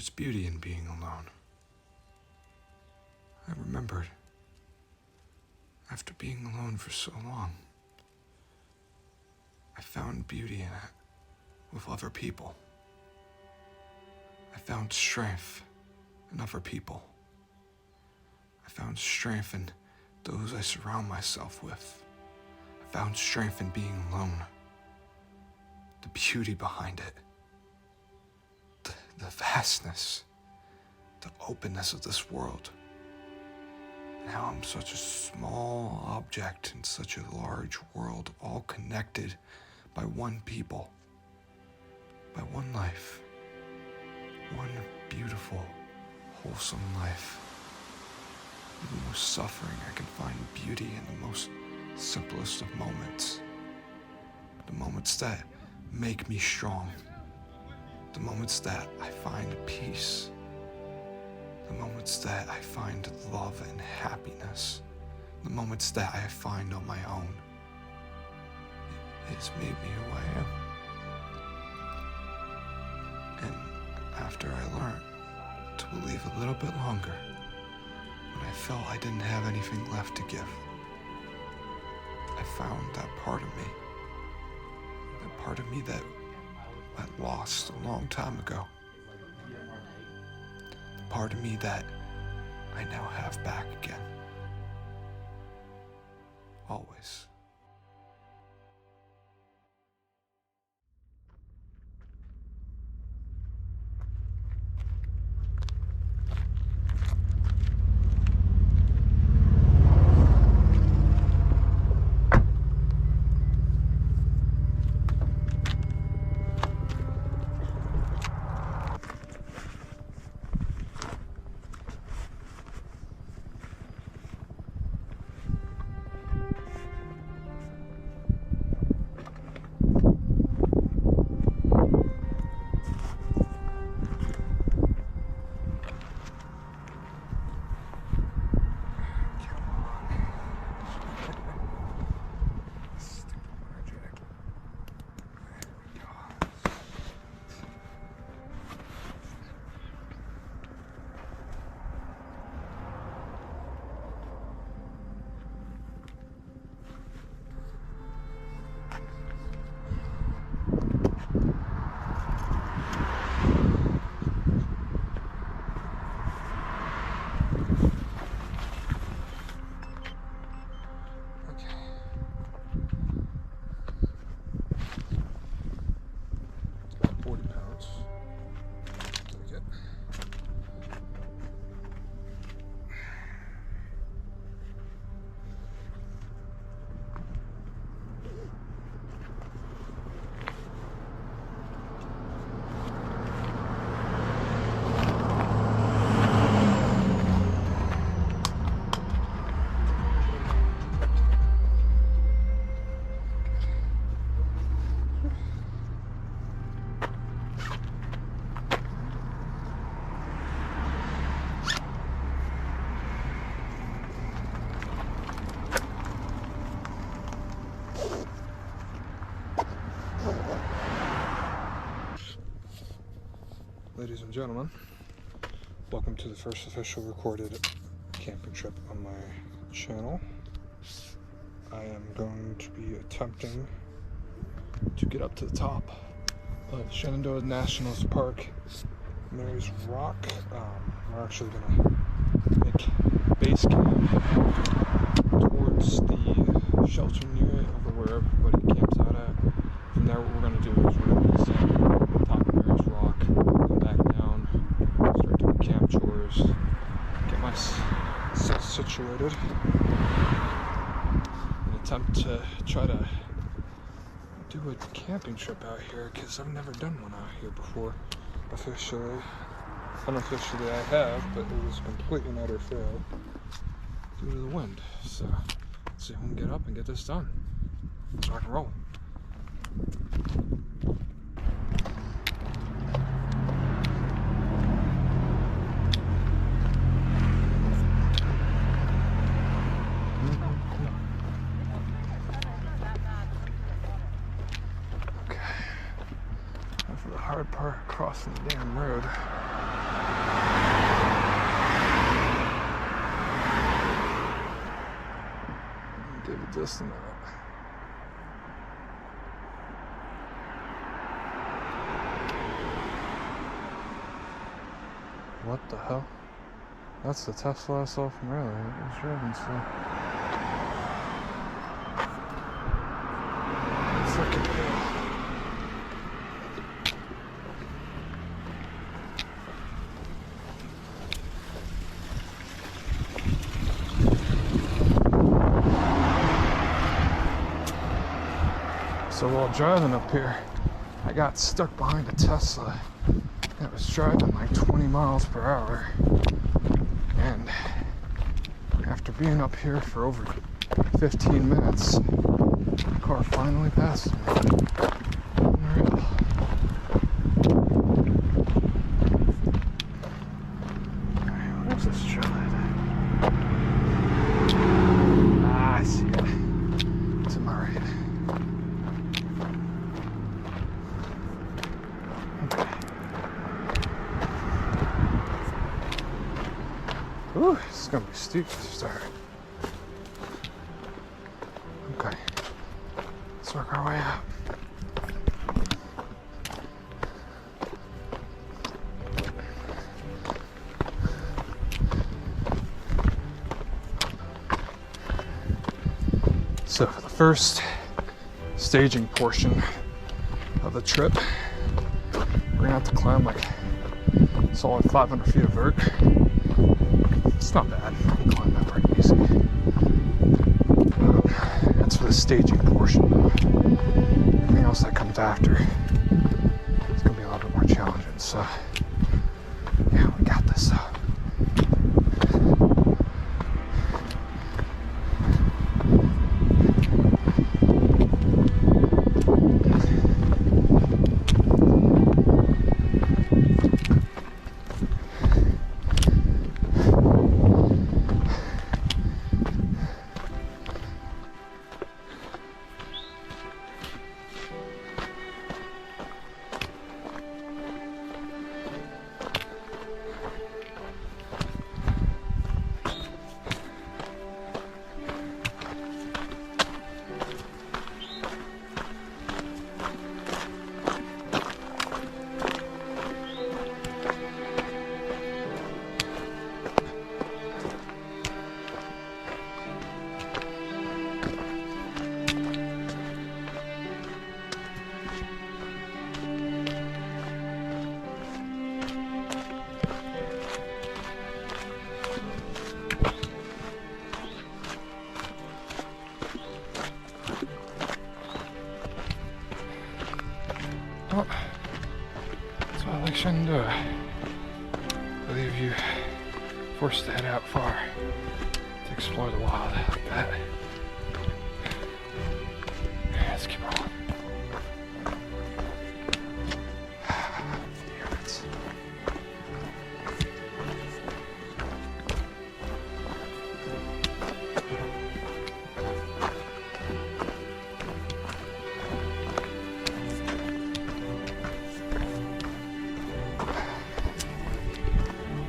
There's beauty in being alone. I remembered, after being alone for so long, I found beauty in it with other people. I found strength in other people. I found strength in those I surround myself with. I found strength in being alone. The beauty behind it. The vastness, the openness of this world. And how I'm such a small object in such a large world, all connected by one people, by one life, one beautiful, wholesome life. In the most suffering, I can find beauty in the most simplest of moments. The moments that make me strong. The moments that I find peace. The moments that I find love and happiness. The moments that I find on my own. It's made me who I am. And after I learned to believe a little bit longer, when I felt I didn't have anything left to give, I found that part of me that I lost a long time ago. The part of me that I now have back again. Always. Ladies and gentlemen, welcome to the first official recorded camping trip on my channel. I am going to be attempting to get up to the top of Shenandoah National Park, Mary's Rock. We're actually going to make base camp towards the shelter near it, over where everybody camps out at. From there, what we're going to do is we're going to descend to the top of Mary's Rock, come back down, start doing camp chores, get myself situated, and attempt to try to do a camping trip out here, because I've never done one out here before officially. Unofficially I have, but it was a complete and utter fail due to the wind. So let's see if we can get up and get this done. Let's rock and roll. Okay. That's the hard part, crossing the damn road. Just a minute. What the hell? That's the Tesla I saw from earlier. It was driving slow. Freaking hell. So while driving up here, I got stuck behind a Tesla. It was driving like 20 miles per hour. And after being up here for over 15 minutes, the car finally passed me. Unreal. Alright, where's this trailhead? Ah, I see it. To my right. Ooh, this is gonna be steep to start. Okay, let's work our way up. So for the first staging portion of the trip, we're gonna have to climb like a solid 500 feet of vert. It's not bad. You can climb that pretty easy. That's for the staging portion. Everything else that comes after, it's gonna be a little bit more challenging. So, yeah, we got this though. Well, that's why I shouldn't do it. I believe you forced to head out far to explore the wild like that. Let's keep rolling. Damn it.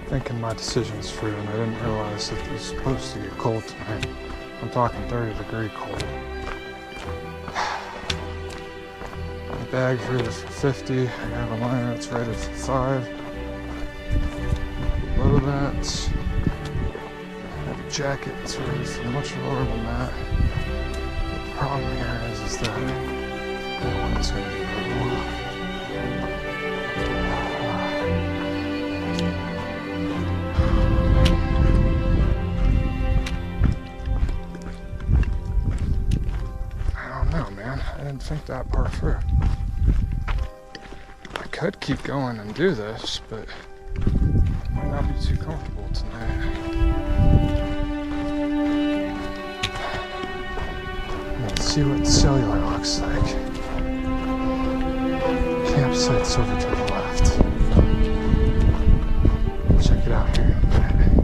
Thinking my decision's through, and I didn't realize that it was supposed to get cold tonight. I'm talking 30-degree cold. My bag's rated for 50. I have a liner that's rated for 5. Below that, I have a jacket that's rated for much lower than that. The problem here is that that one's going to be a little while. I didn't think that part through. I could keep going and do this, but it might not be too comfortable tonight. Let's see what cellular looks like. Campsite's over to the left. Check it out here in a minute.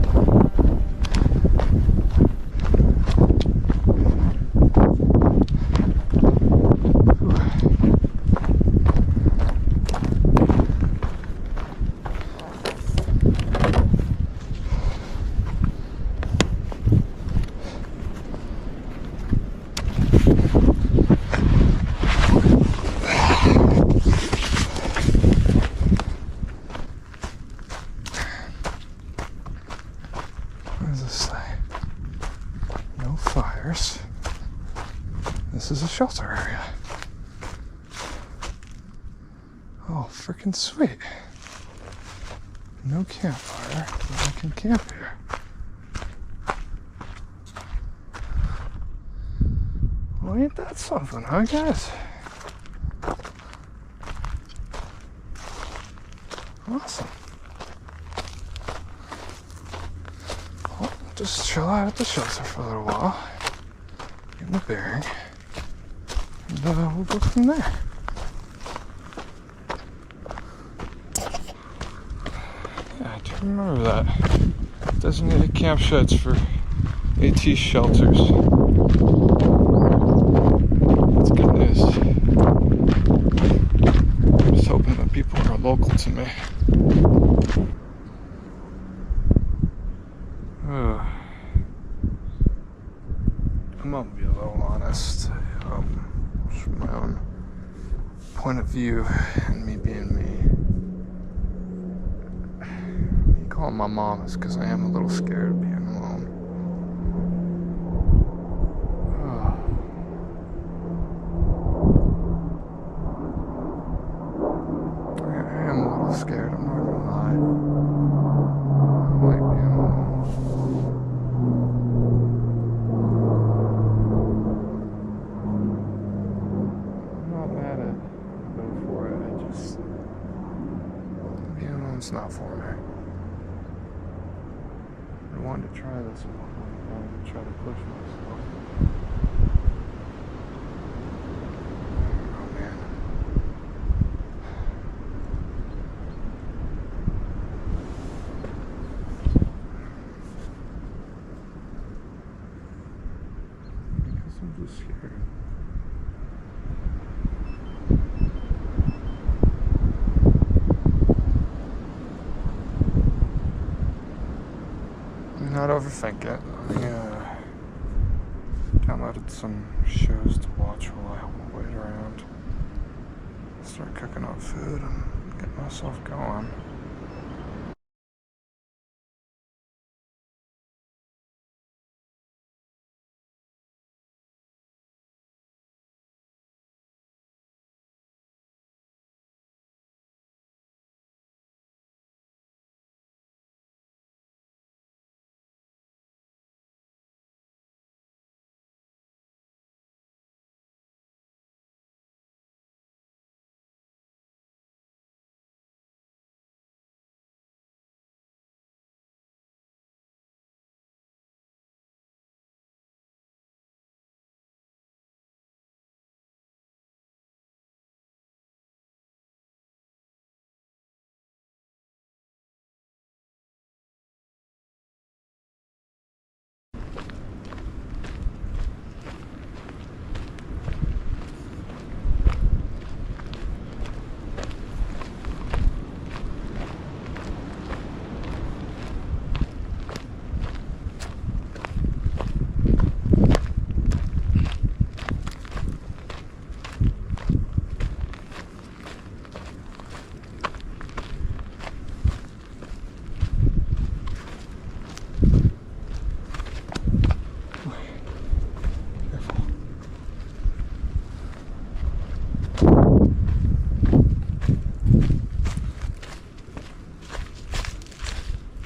shelter area. Oh, freaking sweet. No campfire, but I can camp here. Well, ain't that something, huh, guys? Awesome. Well, just chill out at the shelter for a little while. Get my bearing. And we'll go from there. Yeah, I do remember that. Designated camp sheds for AT shelters. That's good news. I'm just hoping that people are local to me. I'm gonna be a little honest. From my own point of view and me being me. Me calling my mom is because I am a little scared of being alone. I am a little scared, I'm not gonna lie. I like being alone. It's not for me. I wanted to try this one. I wanted to try to push myself. Oh man. Because I'm just scared. Not overthink it. I downloaded some shows to watch while I wait around. Start cooking up food and get myself going.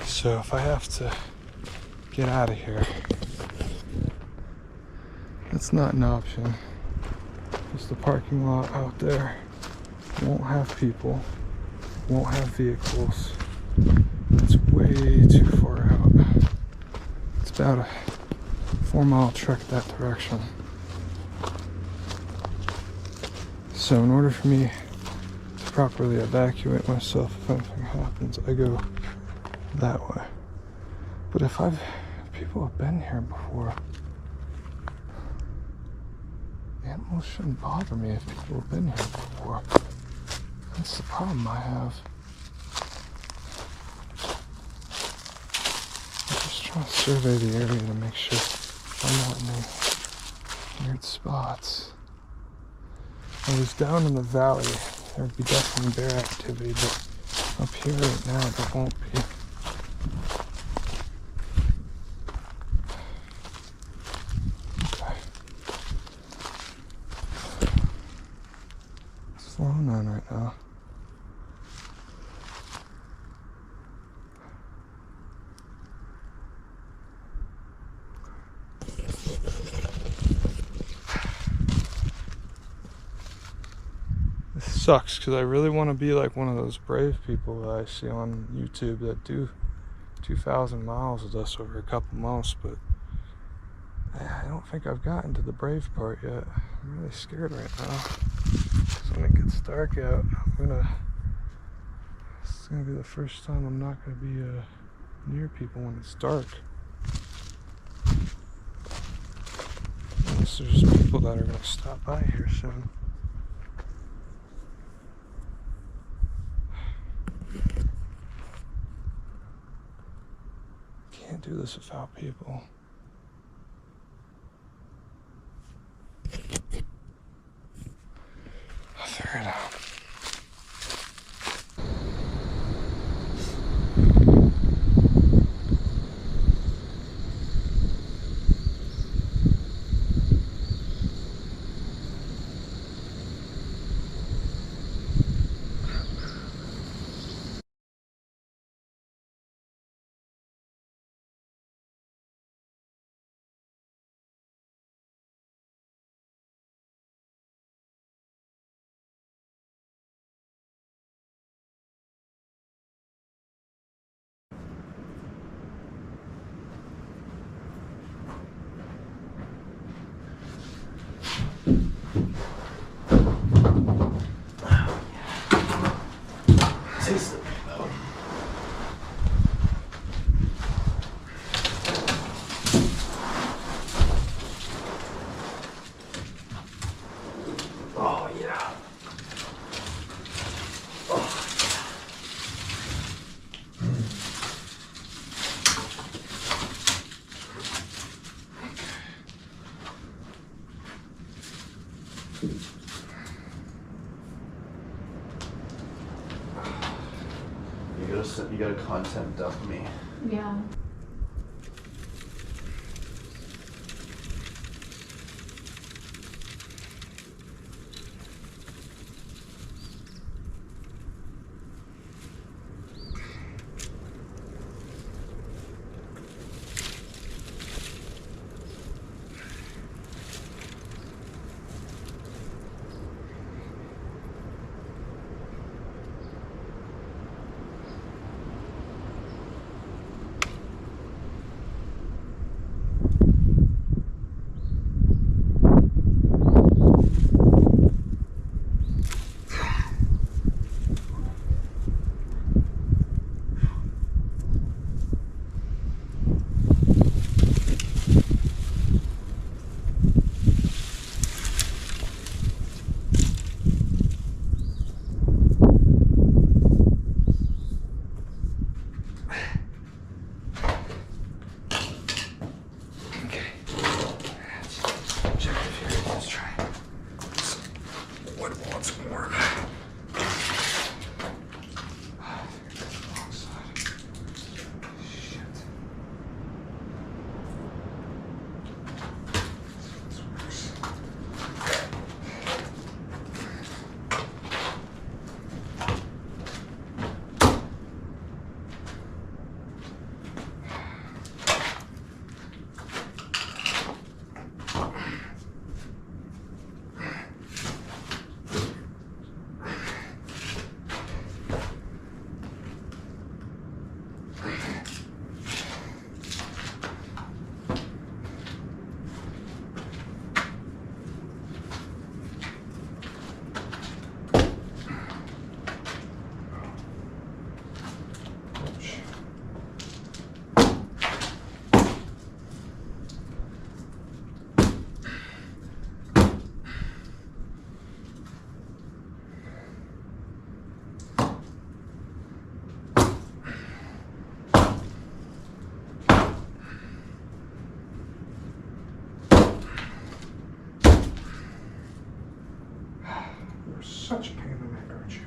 So if I have to get out of here, that's not an option. Just the parking lot out there won't have people, won't have vehicles. It's way too far out. It's about a 4-mile trek that direction. So in order for me to properly evacuate myself if anything happens, I go that way. But if people have been here before, animals shouldn't bother me if people have been here before. That's the problem I have. I'm just trying to survey the area to make sure I'm not in any weird spots. I was down in the valley, there would be definitely bear activity, but up here right now there won't be. sucks because I really want to be like one of those brave people that I see on YouTube that do 2,000 miles with us over a couple months, but I don't think I've gotten to the brave part yet. I'm really scared right now. Because when it gets dark out, it's gonna be the first time I'm not gonna be near people when it's dark. Unless there's people that are gonna stop by here soon. Can't do this without people. I'll figure it out. Oh yeah. You gotta content dump me. Yeah. Such a pain in the neck, aren't you?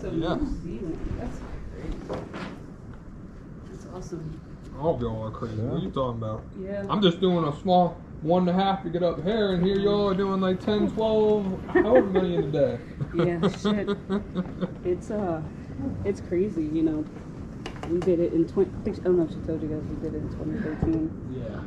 So Yeah. New Zealand, that's great. That's awesome. I'll go all crazy. What are you talking about? Yeah. I'm just doing a small 1.5 to get up here, and here y'all are doing like 10, 12, however many in a day. Yeah, shit. It's crazy, you know. We did it in I don't know if she told you guys we did it in 2013. Yeah.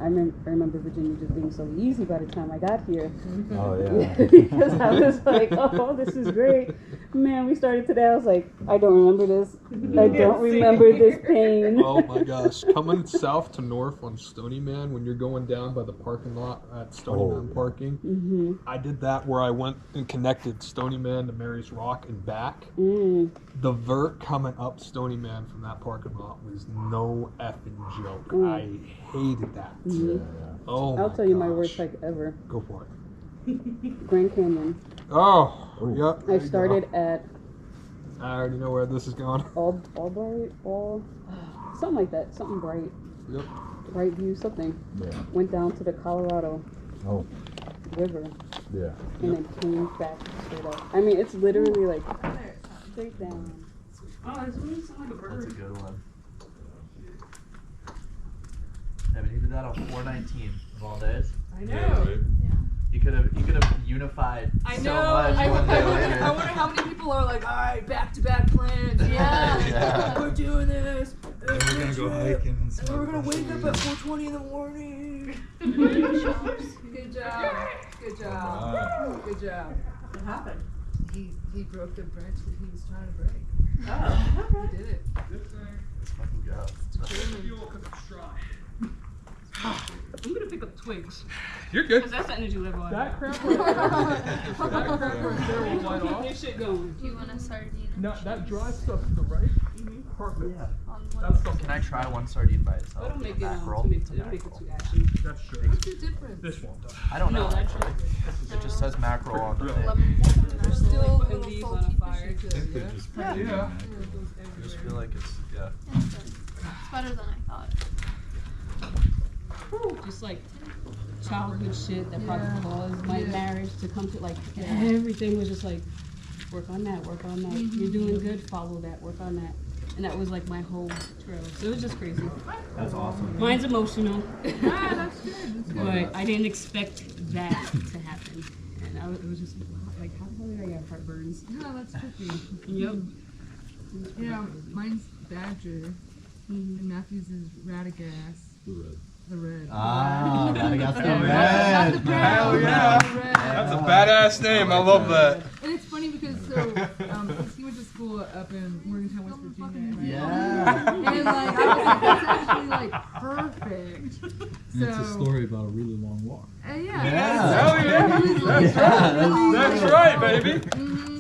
And I remember Virginia just being so easy by the time I got here. Oh yeah. Because I was like, oh, this is great. Man, we started today. I was like, I don't remember this. I don't remember this pain. Oh my gosh. Coming south to north on Stony Man when you're going down by the parking lot at Stony Man parking. Mm-hmm. I did that where I went and connected Stony Man to Mary's Rock and back. The vert coming up Stony Man from that parking lot was no effing joke. I hated that. Oh I'll tell you my worst hike ever. Go for it. Grand Canyon. Oh, yep. I started at I already know where this is going. Albright, something like that, something bright. Yep. Bright View, something. Yeah. Went down to the Colorado River. Yeah. And then came back straight up. I mean, it's literally like straight down. Oh, it's really sound like a bird. That's a good one. Yeah, but he did that on 419 of all days. I know. He could have unified I so know. much I one day later. wonder how many people are like, all right, back-to-back plans. Yeah. We're doing this. We're gonna go hiking and And we're gonna wake up at 4:20 in the morning. Good job. Good job. Good job. What happened? He broke the branch that he was trying to break. Oh. He did it. Let's fucking go. I'm gonna pick up twigs. You're good. Cause that's the energy level I That have. crap right there, will light Keep off. this shit going. Do you want a sardine? No, that dry stuff to the right. Perfect. Yeah. On That one? stuff. Can I try one sardine by itself? I don't make it Mackerel? too make it Mackerel. too ashy. That's true. What's the difference? This won't though. I don't know. No, that's actually. It just says mackerel on the thing. Lemon. They're still Like putting these on a fire too. I think they're just Yeah. I just feel like it's Yeah, it's good. It's better than I thought. Just like childhood shit that probably caused my marriage to come to like everything was just like work on that. You're doing good, follow that, work on that. And that was like my whole trail. So it was just crazy. That's awesome. Mine's emotional. That's good. But I didn't expect that to happen. And it was just like, how the hell did I get heartburns? Yeah, that's tricky. Yep. Yeah, mine's Badger, and Matthew's is Radagast. The red. Ah, Radagast the Not the red. brown. Hell yeah. The red. That's a badass name. I love that. And it's funny because he went to school up in Morgantown, West Virginia, right? Yeah. And like I was like, that's actually like perfect. And it's a story about a really long walk. Yeah. Hell yeah. That's right, baby.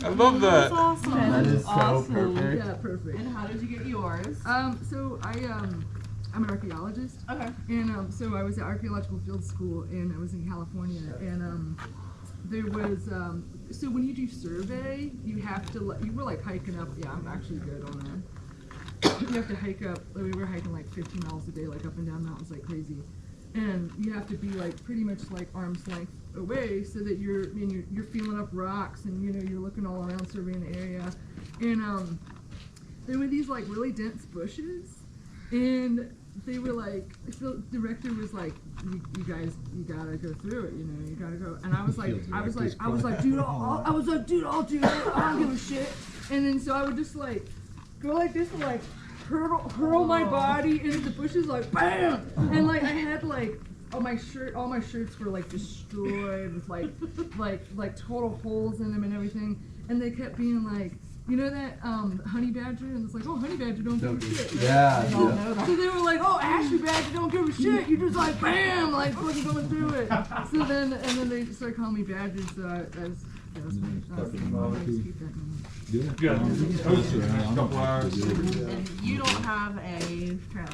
I love that. Awesome. That is so Awesome. perfect. Yeah, perfect. And how did you get yours? So I'm an archaeologist. Okay. And so I was at archaeological field school, and I was in California, and there was so when you do survey, you have to you were like hiking up. Yeah, I'm actually good on that. You have to hike up. We were hiking like 15 miles a day, like up and down mountains like crazy, and you have to be like pretty much like arm's length away so that you're feeling up rocks, and you're looking all around surveying the area, and there were these like really dense bushes, and they were like, the director was like, you guys, you gotta go through it, you gotta go. And I was like, dude, I'll do it. I don't give a shit. And then so I would just like go like this and like hurl my body into the bushes like bam. And like I had like all my shirts were like destroyed with like total holes in them and everything. And they kept being like, you know that honey badger? And it's like, oh, honey badger don't give a shit. Right? Yeah. They don't know that. So they were like, oh, Ashley badger don't give a shit. You just like, bam, like fucking going through it. So then, and then they started calling me badger. So that was funny. Good. Good. Couple hours. And you don't have a trailer.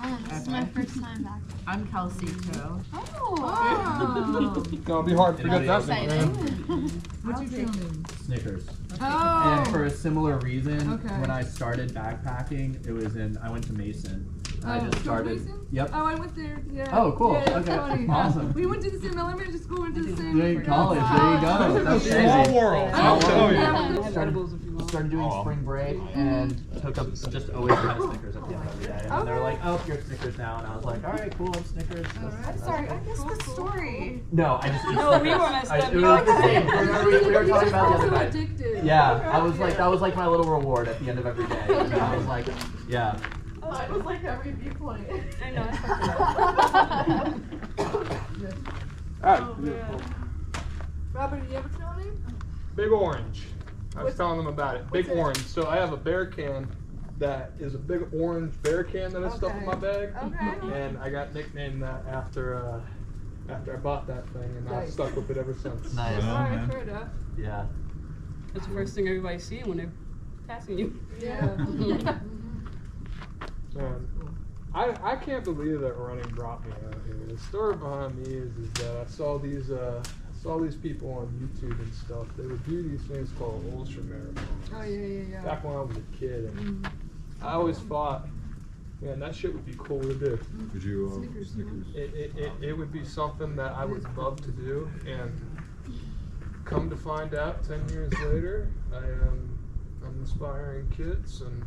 I don't. This is my first time back. I'm Kelsey too. Oh. Oh. Gonna be hard to forget that one. Exciting. What's your trail name? Snickers. Oh. And for a similar reason, Okay. when I started backpacking, I went to Mason. I just George started. Mason? Yep. Oh, I went there. Yeah. Oh, cool. Yeah, that's Okay. funny. Awesome. We went to the same elementary school. Went to the same Great college. There you go. That's Small crazy. world. Oh, I'll tell you. yeah. I have edibles if you want. started doing spring break and took up just always had a Snickers at the end of every day. And they were like, oh, you're Snickers now. And I was like, all right, cool, I'm Snickers. I'm sorry, I missed the story. No, I just eat No, we Snickers. were messed up. It was like the same. We were talking about the other So night. addicted. Yeah, I was like, that was like my little reward at the end of every day. And I was like, yeah. It was like every viewpoint. I know. I Alright, Robert, do you have a trail name? Big Orange. I was What's- telling them about it. Big what's it? Orange. So I have a bear can that is a big orange bear can that I stuff in my bag. Okay. And I got nicknamed that after I bought that thing, and I've Nice. stuck with it ever since. Nice. Well, Alright, man. fair enough. Yeah. That's the first thing everybody's seeing when they're passing you. Yeah. I can't believe that running brought me out here. The story behind me is that I saw these people on YouTube and stuff. They would do these things called ultra marathons. Oh yeah. Back when I was a kid, and I always thought, man, that shit would be cool to do. Could you, Snickers. It would be something that I would love to do, and come to find out 10 years later, I'm inspiring kids and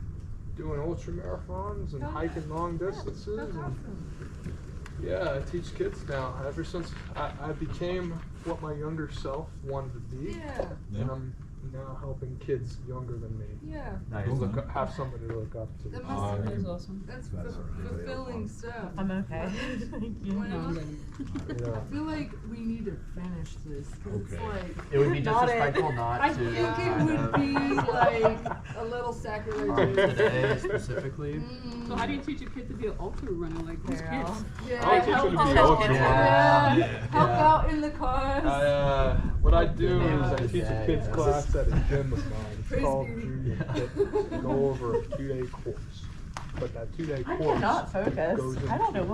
doing ultra marathons and hiking long distances. That's And awesome. yeah, I teach kids now. Ever since I became what my younger self wanted to be, Yeah. and I'm now helping kids younger than me Yeah. Nice. to have somebody to look up to. That must That was awesome. that's That's really fulfilling stuff. I'm okay. Thank you. Well, No, I'm good. Yeah. I feel like we need to finish this. 'Cause it's Okay. like It would be Not it. disrespectful not I to. think it would be like a little sacrilegious. Today specifically. So how do you teach a kid to be an ultra runner? Like who's Girl. kids? Yeah. I'll teach them to be help ultra kids. runners. Yeah. Help Yeah. out in the cause. What I do is I Yeah. teach a kids Yeah. class at a gym of mine. It's Praise called be. Junior Fit. Go over a 2-day course. But that 2-day I course cannot goes focus. I don't know into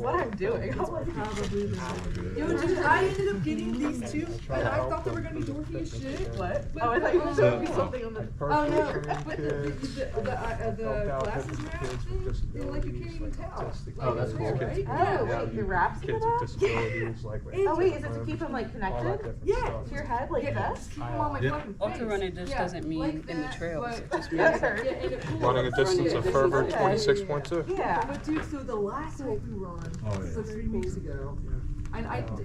what I'm doing. It's probably the Yo, dude, I ended up getting these two, and I thought they were gonna be dorky as shit. What? But Oh, I thought you were So- showing me something on the. like Oh personally no, trained but kids, the help out glasses kids match with thing, disabilities, like you can't even like tell. autistic Oh, that's it's cool. there, right? Oh, Yeah. wait, the wraps in kids it with up? disabilities, like Oh wait, is it to keep them like all that connected different Yeah. stuff. to your head like Yeah, this? keep them on my Yeah. fucking face. Ultra running just Yeah, doesn't mean like in the that, trails. but- It just Yeah, means and it pulls Running a up distance running of a fervor distance. 26.2. Yeah. But dude, so the last hike we were on Oh, was yeah. like 3 weeks ago. And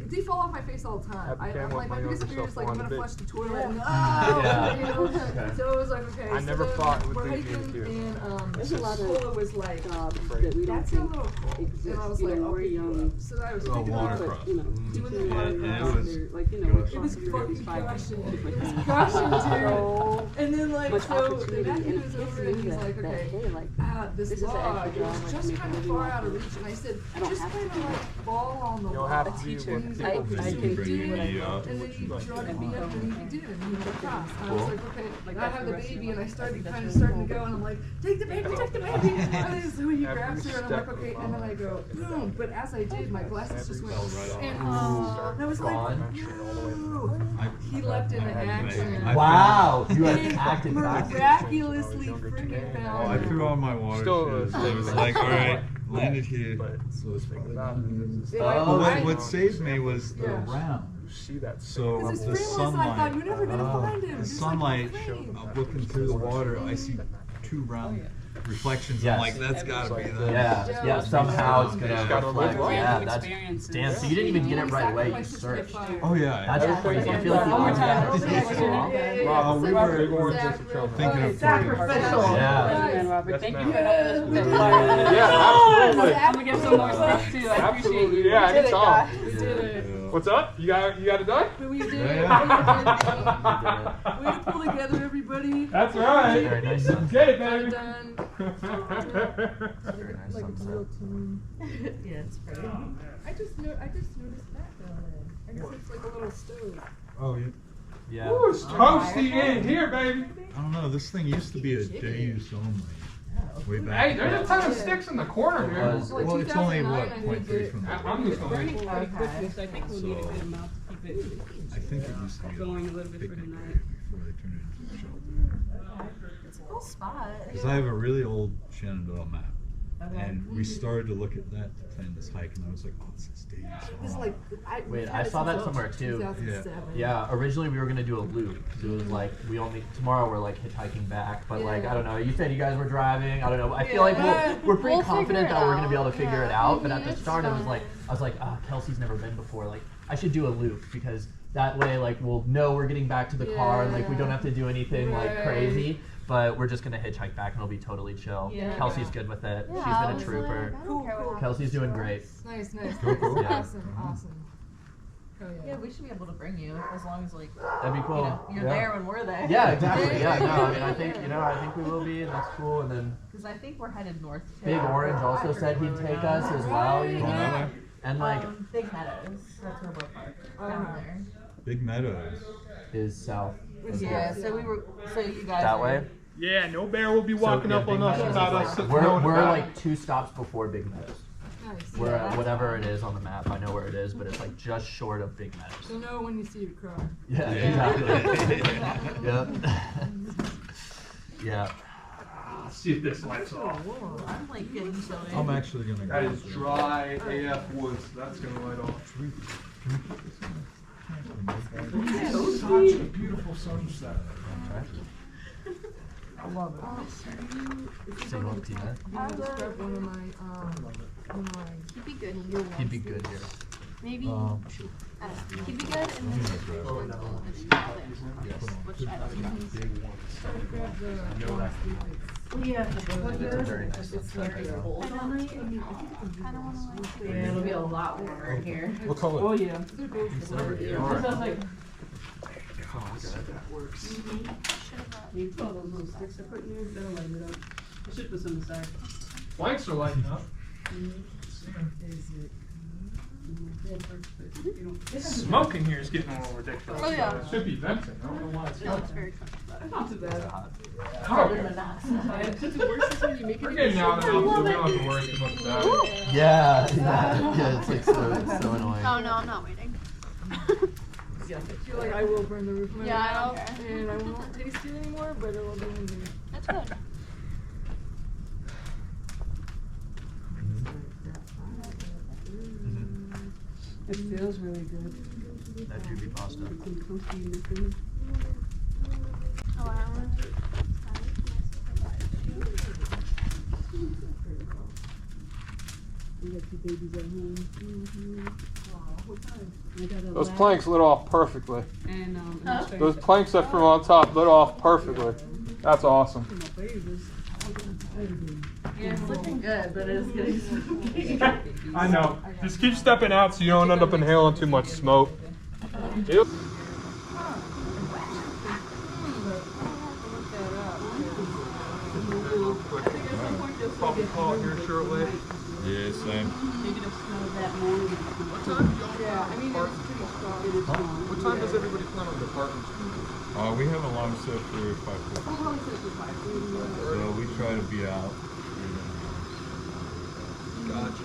they fall off my face all the time. I became I'm what like, my my biggest younger fear is self like, I'm wanted gonna to be. flush the toilet and Yeah. you know? Okay. So it was like, okay. I so never then thought it would we're lead me to hiking you. and There's a lot of Cola was like, jobs that we don't that's a think little cool. And I exist. was You like, know, we're okay, young. so I was Oh, thinking about it. watercross. You know, Mm. Doing the teaching Yeah, watercross. and it was- they're, like, you know, it was responsibilities, fucking five, crushing. shit like It was that. crushing, dude. So And then like, much so the opportunity, guy and who if was kids over it, knew he's that, like, that, okay, hey, like, this this is an log extra job, is like, just make a kind of living far off out of of it. reach. And I said, I don't just have to kind of do like fall on the You'll log. have A to be teacher, what And he's I like, can so bring you you did, up to and then what you you like. drug me up and you did, and you went across. And I was like, okay, Like I that have for the the rest of baby, your and I life. started That's kind of really starting to cool. go, and I'm like, take the baby, take the baby. And then so he Every grabs her, and I'm like, step okay, of and then I go, boom. But as I did, my glasses just went, Every and cell I was like, Gone. no. I- He leapt into action. I- Wow, you had And acted back. miraculously freaking Oh, found I her. threw on my water Still, shoes. I was like, all right, landed here. But So it's probably not- Oh, But I- what saved me was the Yeah. round. see that So Because the it's frameless, and I thought sunlight, you're never gonna find him. the Just sunlight, like a frame. I'm looking through the water, I see two round reflections. Yes. I'm like, that's gotta be that. Yeah, yeah, somehow it's gonna It's gotta reflect. look like Yeah, New that's. experiences. Damn, so you didn't even get it right away, you Sacrifices for searched. fire. Oh yeah. That's crazy. I feel like the One more odds time. got Yeah, so long. Well, we were Big orange is a trail. thinking of Sacrificial. Yeah. Man, Robert, That's thank you mad. for helping us with Yeah. the fire. Yeah, absolutely. I'm gonna get some more stuff too. I appreciate Absolutely, you. yeah, did it, anytime. guys. We did it. What's up? You got it done? But we did it. Yeah. We had to pull together, everybody. That's right. Very nice. Let's get it, Got it baby. done. Very nice Like it's sunset. real team. Yeah, it's pretty. I just noticed that down there. I guess it's like a little stove. Oh yeah. Yeah. Ooh, it's toasty in here, baby. I don't know. This thing used to be a day use only. Way back. Hey, there's a ton of sticks in the corner It here. was. Like Well, it's only 2009, what I think 0.3 it- from the. I'm just gonna. Burning pretty Okay. quickly, so I think we'll need a good amount to keep it. I think it used to be Going like a little bit picnic further area tonight. before they turned it into a shelter. It's a cool spot. Because I have a really old Shenandoah map. And we started to look at that to plan this hike, and I was like, oh, this is dangerous. This is like, Wait, I saw that somewhere too. 2007. Yeah, originally we were gonna do a loop. So it was like tomorrow we're like hitchhiking back, but like I don't know. You said you guys were driving. I don't know. I feel like we're pretty We'll confident figure it that we're gonna be out. able to figure it Yeah. out. But at the It's start, I was fine. like, Kelsey's never been before. Like I should do a loop because that way like we'll know we're getting back to the car and like we don't have to do anything like crazy. But we're just gonna hitchhike back and it'll be totally chill. Yeah. Kelsey's good with it. Yeah, She's been a I trooper. was like, I don't care what happens. Kelsey's doing great. Nice, nice. Cool. Yeah. Awesome. Oh, Yeah, we should be able to bring you as long as like That'd be cool. you're Yeah. there when we're there. Yeah, exactly. Yeah, no, I mean, I think we will be, and that's cool. And then Because I think we're headed north too. Big Orange also said he'd take us as well, you know. And like Big Meadows. That's where we're parked. Down there. Big Meadows. is south. of Yeah. here. So we were. So you guys. That are- way. Yeah, no bear will be walking So, yeah, up on Big us Meadows without is us like- sitting We're on the back. like 2 stops before Big Meadows. Nice. We're Yeah. at whatever it is on the map. I know where it is, but it's like just short of Big Meadows. So know when you see your car. Yeah, exactly. Yep. Yeah. Let's see if this lights off. I'm like getting so. I'm actually gonna That go is for it. dry AF woods. That's gonna light off. Such a beautiful sunset. I love it. Say hello, Tina. Describe one of my He'd be good here. He'd be good here. Maybe. Sure. I don't know. He'd be good and then which I don't know. Yeah. It's a very nice It's sunset. very cold all night. I don't want to like. Yeah, it'll be a lot warmer here. What color? Oh yeah. It's over here. That sounds like That works. you put all those little sticks I put in there. That'll light it up. I should put some aside. Flanks are lighting up. Smoke in here is getting a little ridiculous. Oh, yeah. It should be venting. I don't know why it's No, it's very comfortable. Not too bad. Harder than that. We're getting out of it, so we don't have to worry too much about it. Yeah, it's like so annoying. Oh no, I'm not waiting. I feel like I will burn the roof of my Yeah, I mouth, don't care. and I won't taste it anymore, but it will be in there. That's good. It feels really good. That should be pasta. Some coffee in the thing. Oh, I don't know. We got two babies at home. I got a Those lab planks lit off perfectly. and Huh? Those planks that from on top lit off perfectly. That's awesome. Yeah, it's looking good, but it's getting spooky. I know. Just keep stepping out so you don't end up inhaling too much smoke. Yep. Probably call it here shortly. Yeah, same. Maybe they'll smell that morning. What time do y'all Yeah, I mean, it's pretty strong. What time does everybody plan on departing? We have a long set for 5:30. So we try to be out. Gotcha.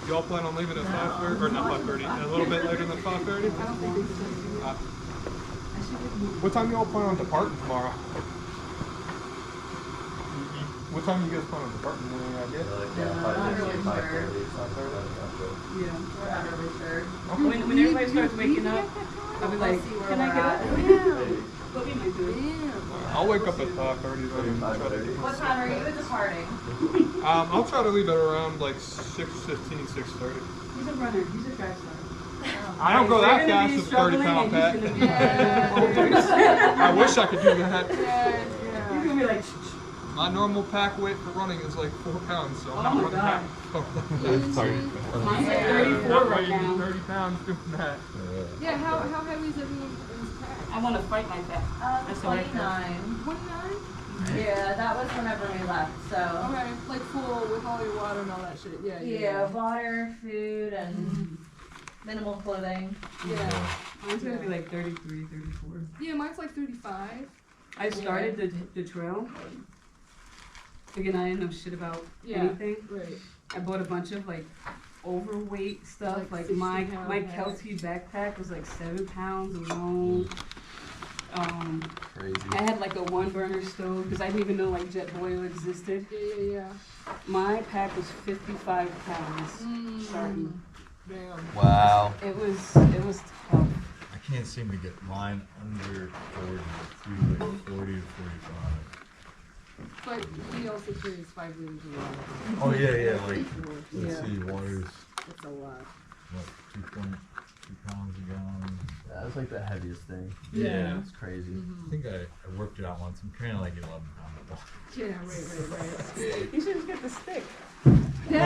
Y'all plan on leaving at 5:30 or not 5:30? A little bit later than 5:30? What time y'all plan on departing tomorrow? What time you guys plan on departing? Any idea? Yeah. We're not really sure. When everybody starts waking up, I'll be like, see where can I we're get at." up? But we might do it. I'll wake up at 5:30. What time are you departing? I'll try to leave it around like 6:15, 6:30. He's a runner. He's a track star. I don't go that You're gonna fast be as a 30-pound struggling pet. and he's gonna be- I wish I could do that. He's gonna be like, My normal pack weight for running is like 4 pounds, so I'm Oh not my running God. that. Sorry. mine's like I'm 34 not right weighing now. 30 pounds doing that. Yeah, how heavy is everyone in this pack? I want to fight like that. That's how I feel. 29. 29? Yeah, that was whenever we left, so. Okay, like full with all your water and all that shit. Yeah, Yeah, water, food, and minimal clothing. Yeah. Mine's gonna be like 33, 34. Yeah, mine's like 35. I started the trail. Again, I didn't know shit about anything. Right. I bought a bunch of like overweight stuff. Like Like 60 my pound my bag. Kelty backpack was like 7 pounds alone. Crazy. I had like a 1-burner stove because I didn't even know like jet boil existed. Yeah. My pack was 55 pounds starting. Damn. Wow. It was tough. I can't seem to get mine under 40, through like 40 to 45. But he also carries 5 liters of water. Oh yeah, like, let's Yeah. see, water's, It's a lot. what, 2.2 pounds a gallon? That was like the heaviest thing. Yeah. It's crazy. I think I worked it out once. I'm carrying like 11 pounds of water. Yeah, right. You should just get the stick. Yeah.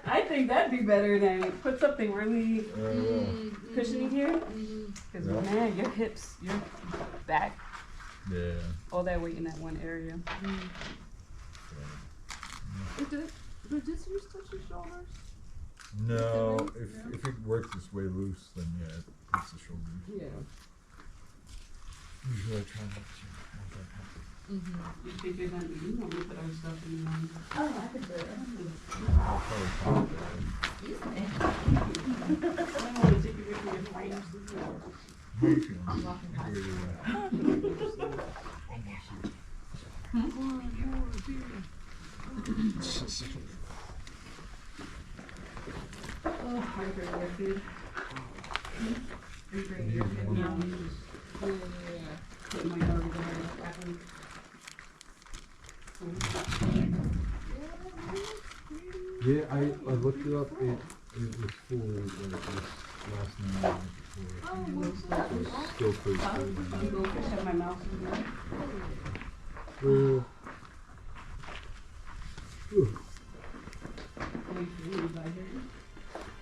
I think that'd be better than put something really cushiony here. Because Yeah. man, your hips, your back, Yeah. all that weight in that one area. But does yours touch your shoulders? No, if it works its way loose, then yeah, it hits the shoulders. Yeah. Usually I try not to. If I have to. You think you're gonna you want me to put our stuff in the Oh, I could do it. I'll probably pop it. I don't want to take you with me if I use this one. How you feeling? Oh, my favorite food. Put my dog in the bathroom. Yeah, I looked it up. It was full when it was last night. It's still pretty full. You go fish have my mouth.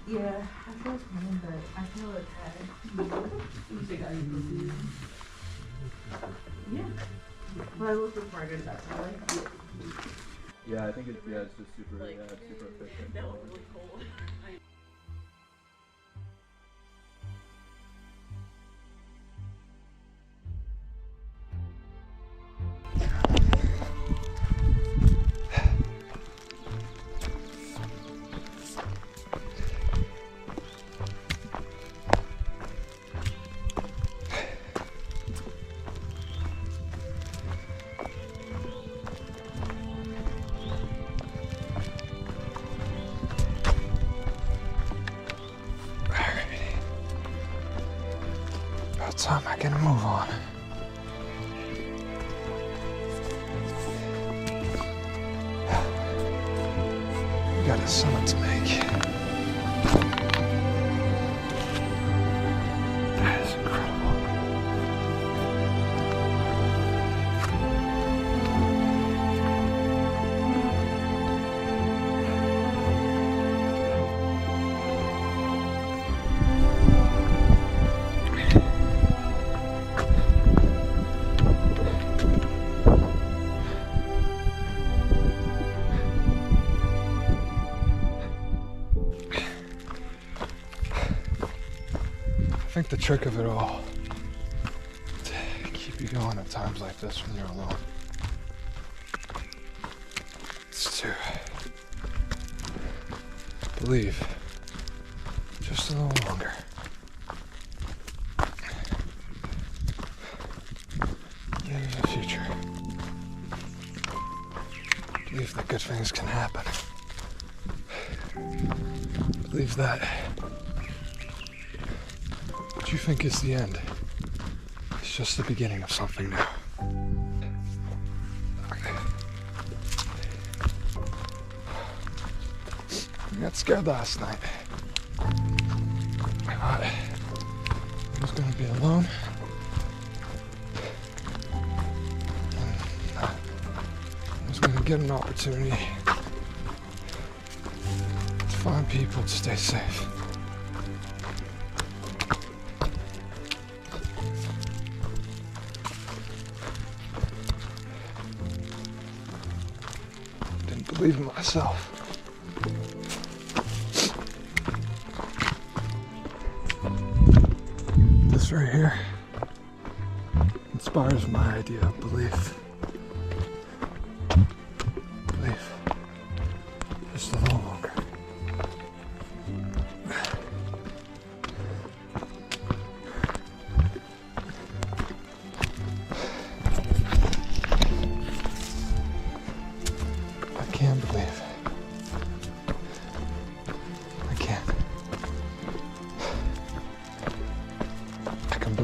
Yeah, I feel pain, but I feel okay. You think I need Yeah. Well, I looked before I go to that side. Yeah, I think it's just super, super efficient. That was really cold. About time I get a move on. We got a summit to make. That is incredible. I think the trick of it all to keep you going at times like this when you're alone is to believe just a little longer. Believe in the future. Believe that good things can happen. Believe that what you think is the end is just the beginning of something new. I got scared last night. I thought I was going to be alone. And I was going to get an opportunity to find people to stay safe. Didn't believe in myself. This right here inspires my idea of belief. Belief. Just a little longer.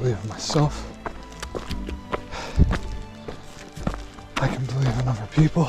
believe in myself. I can believe in other people.